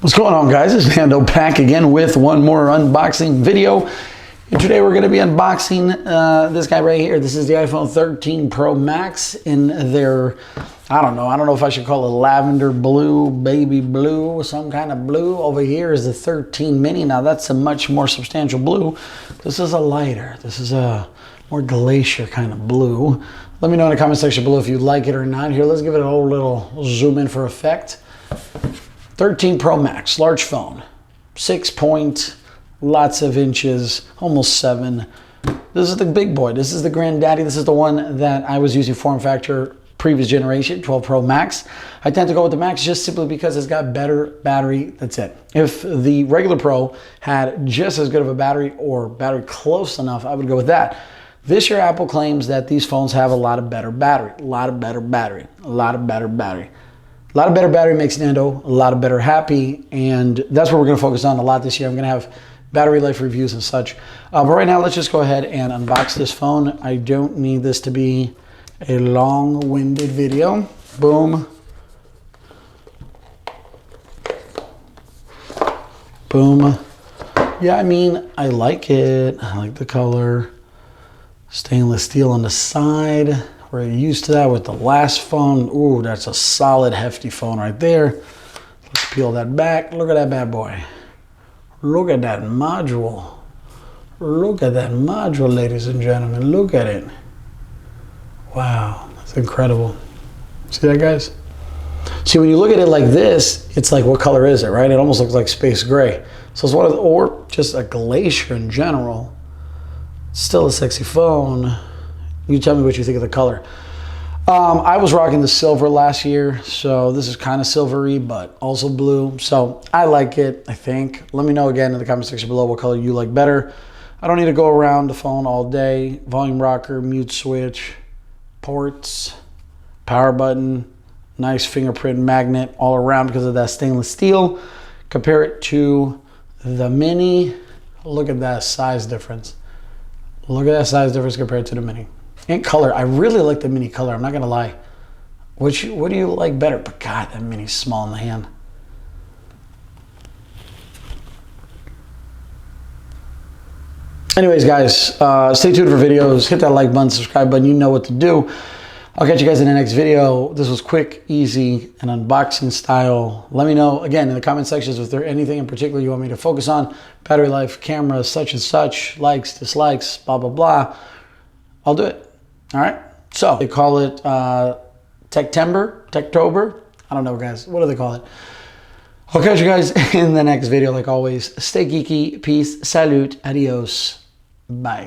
What's going on, guys? It's Nando back again with one more unboxing video. And today we're going to be unboxing this guy right here. This is the iPhone 13 Pro Max in their, I don't know if I should call it lavender blue, baby blue, or some kind of blue. Over here is the 13 mini. Now that's a much more substantial blue. This is a lighter. This is a more glacier kind of blue. Let me know in the comment section below if you like it or not. Here, let's give it a whole little zoom in for effect. 13 Pro Max, large phone, 6 point, lots of inches, almost 7. This is the big boy. This is the granddaddy. This is the one that I was using form factor previous generation, 12 Pro Max. I tend to go with the Max just simply because it's got better battery. That's it. If the regular Pro had just as good of a battery or battery close enough, I would go with that. This year, Apple claims that these phones have a lot of better battery, a lot of better battery. A lot of better battery makes Nando a lot of better happy, and that's what we're going to focus on a lot this year. I'm going to have battery life reviews and such. But right now, let's just go ahead and unbox this phone. I don't need this to be a long-winded video. Boom. Boom. Yeah, I mean, I like it. I like the color. Stainless steel on the side. We're used to that with the last phone. Ooh, that's a solid, hefty phone right there. Let's peel that back. Look at that bad boy. Look at that module. Look at that module, ladies and gentlemen. Look at it. Wow, that's incredible. See that, guys? See, when you look at it like this, it's like, what color is it, right? It almost looks like space gray. So it's one of the, or just a glacier in general. Still a sexy phone. You tell me what you think of the color. I was rocking the silver last year, so this is kind of silvery, but also blue. So I like it, I think. Let me know again in the comment section below what color you like better. I don't need to go around the phone all day. Volume rocker, mute switch, ports, power button, nice fingerprint magnet all around because of that stainless steel. Compare it to the mini. Look at that size difference. Look at that size difference compared to the mini. And color, I really like the mini color, I'm not gonna lie. What do you like better? But God, that mini's small in the hand. Anyways, guys, stay tuned for videos. Hit that like button, subscribe button, you know what to do. I'll catch you guys in the next video. This was quick, easy, and unboxing style. Let me know, again, in the comment sections if there's anything in particular you want me to focus on. Battery life, camera, such and such, likes, dislikes, blah, blah, blah. I'll do it. All right, so they call it Techtober. I don't know, guys. What do they call it? I'll catch you guys in the next video. Like always, stay geeky. Peace. Salute. Adios. Bye.